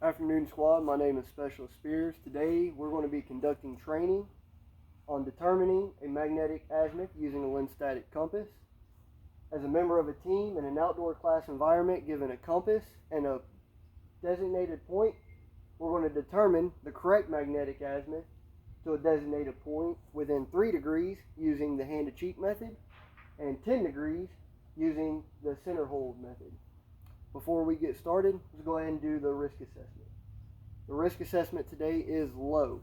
Afternoon squad, my name is SPC Spears. Today we're going to be conducting training on determining a magnetic azimuth using a lens static compass. As a member of a team in an outdoor class environment given a compass and a designated point, we're going to determine the correct magnetic azimuth to a designated point within 3 degrees using the hand to cheek method and 10 degrees using the center hold method. Before we get started, let's go ahead and do the risk assessment. The risk assessment today is low,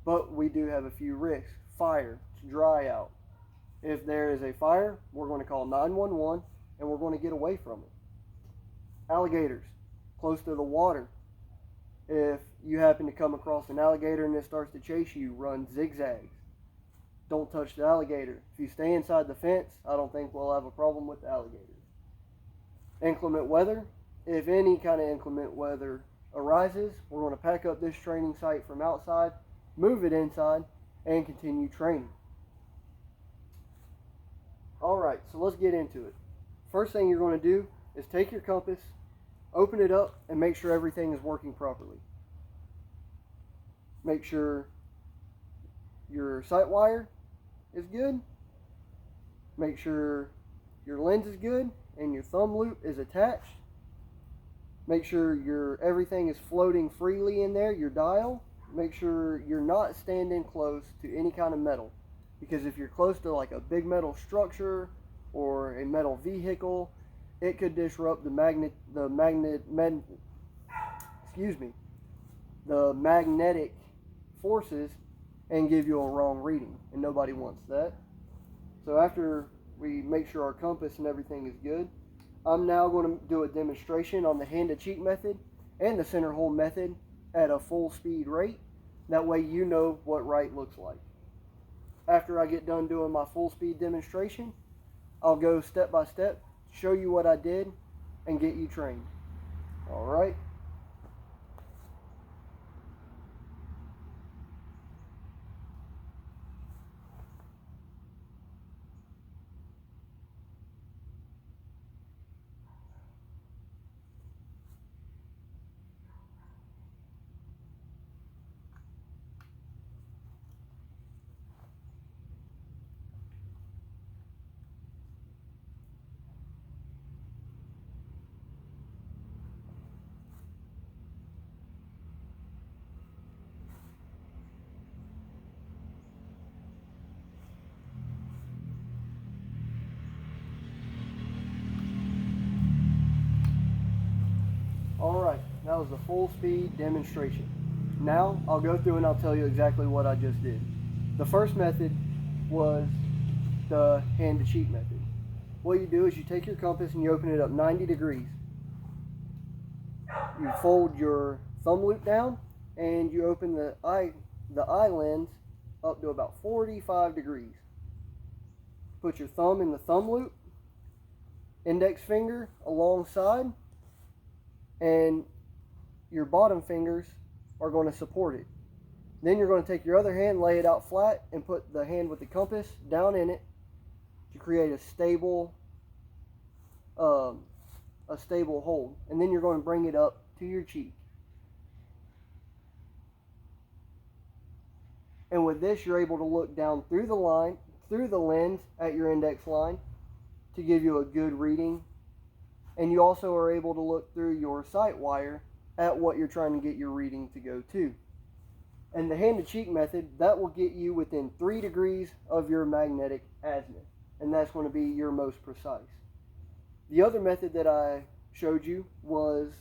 but we do have a few risks. Fire, dry out. If there is a fire, we're going to call 911 and we're going to get away from it. Alligators, close to the water. If you happen to come across an alligator and it starts to chase you, run zigzags. Don't touch the alligator. If you stay inside the fence, I don't think we'll have a problem with the alligator. Inclement weather. If any kind of inclement weather arises, we're going to pack up this training site from outside, move it inside, and continue training. Alright, so let's get into it. First thing you're going to do is take your compass, open it up, and make sure everything is working properly. Make sure your sight wire is good. Make sure your lens is good and your thumb loop is attached. Make sure everything is floating freely in there, your dial. Make sure you're not standing close to any kind of metal, because if you're close to like a big metal structure or a metal vehicle, it could disrupt the magnetic forces and give you a wrong reading, and nobody wants that. So after we make sure our compass and everything is good, I'm now going to do a demonstration on the hand to cheek method and the center hold method at a full speed rate. That way you know what right looks like. After I get done doing my full speed demonstration, I'll go step by step, show you what I did, and get you trained. Alright. Alright, that was the full speed demonstration. Now I'll go through and I'll tell you exactly what I just did. The first method was the hand to cheek method. What you do is you take your compass and you open it up 90 degrees. You fold your thumb loop down and you open the eye lens up to about 45 degrees. Put your thumb in the thumb loop, index finger alongside, and your bottom fingers are going to support it. Then you're going to take your other hand, lay it out flat, and put the hand with the compass down in it to create a stable hold. And then you're going to bring it up to your cheek. And with this, you're able to look down through the lens at your index line to give you a good reading. And you also are able to look through your sight wire at what you're trying to get your reading to go to. And the hand to cheek method, that will get you within 3 degrees of your magnetic azimuth. And that's going to be your most precise. The other method that I showed you was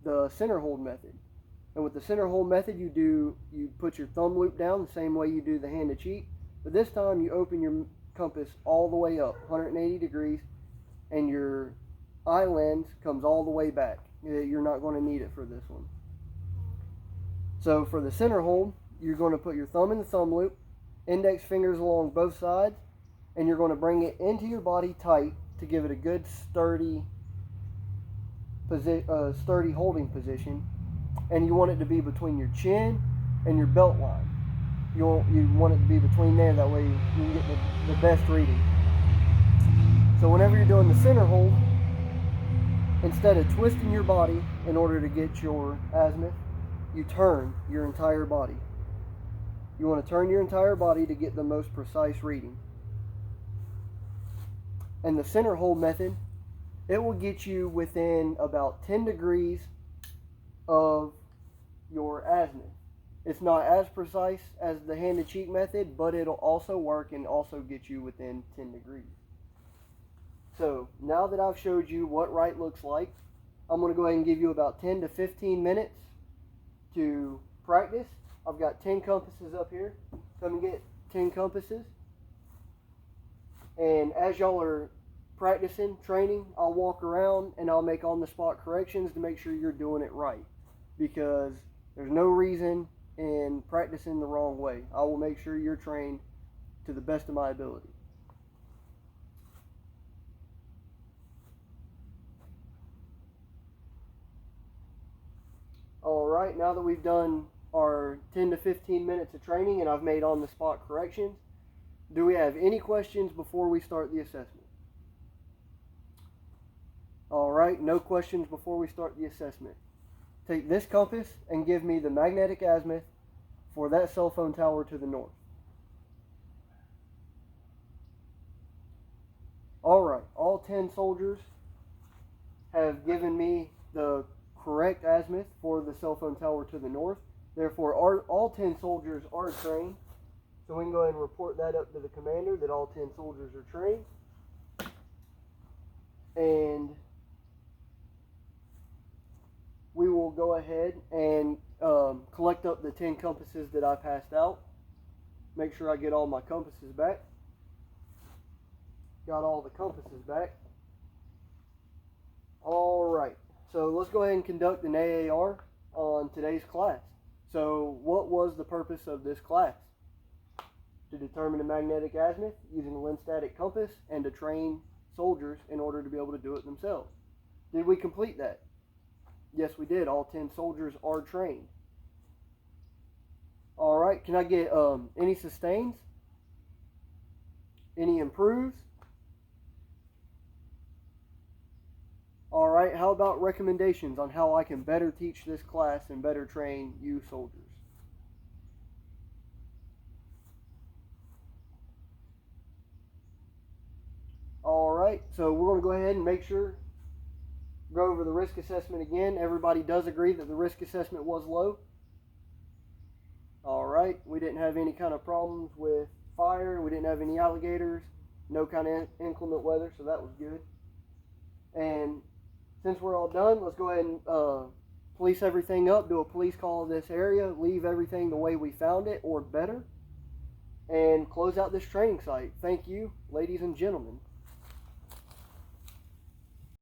the center hold method. And with the center hold method, you put your thumb loop down the same way you do the hand to cheek. But this time you open your compass all the way up, 180 degrees, and your eye lens comes all the way back. You're not going to need it for this one. So for the center hold, you're going to put your thumb in the thumb loop, index fingers along both sides, and you're going to bring it into your body tight to give it a good sturdy holding position. And you want it to be between your chin and your belt line. You want it to be between there, that way you can get the best reading. So whenever you're doing the center hold, instead of twisting your body in order to get your azimuth, you turn your entire body. You want to turn your entire body to get the most precise reading. And the center hold method, it will get you within about 10 degrees of your azimuth. It's not as precise as the hand and cheek method, but it'll also work and also get you within 10 degrees. So now that I've showed you what right looks like, I'm going to go ahead and give you about 10 to 15 minutes to practice. I've got 10 compasses up here. Come and get 10 compasses. And as y'all are practicing, training, I'll walk around and I'll make on-the-spot corrections to make sure you're doing it right. Because there's no reason in practicing the wrong way. I will make sure you're trained to the best of my ability. Alright, now that we've done our 10 to 15 minutes of training and I've made on-the-spot corrections, do we have any questions before we start the assessment? Alright, no questions before we start the assessment. Take this compass and give me the magnetic azimuth for that cell phone tower to the north. Alright, all 10 soldiers have given me the correct azimuth for the cell phone tower to the north. Therefore, all 10 soldiers are trained. So we can go ahead and report that up to the commander that all 10 soldiers are trained. And we will go ahead and collect up the 10 compasses that I passed out. Make sure I get all my compasses back. Got all the compasses back. Alright, so let's go ahead and conduct an AAR on today's class. So what was the purpose of this class? To determine the magnetic azimuth using a lens-static compass and to train soldiers in order to be able to do it themselves. Did we complete that? Yes, we did. All 10 soldiers are trained. Alright, can I get any sustains? Any improves? Alright, how about recommendations on how I can better teach this class and better train you soldiers? Alright, so we're going to go ahead and make sure, go over the risk assessment again. Everybody does agree that the risk assessment was low. Alright, we didn't have any kind of problems with fire. We didn't have any alligators. No kind of inclement weather, so that was good. And since we're all done, let's go ahead and police everything up, do a police call of this area, leave everything the way we found it or better, and close out this training site. Thank you, ladies and gentlemen.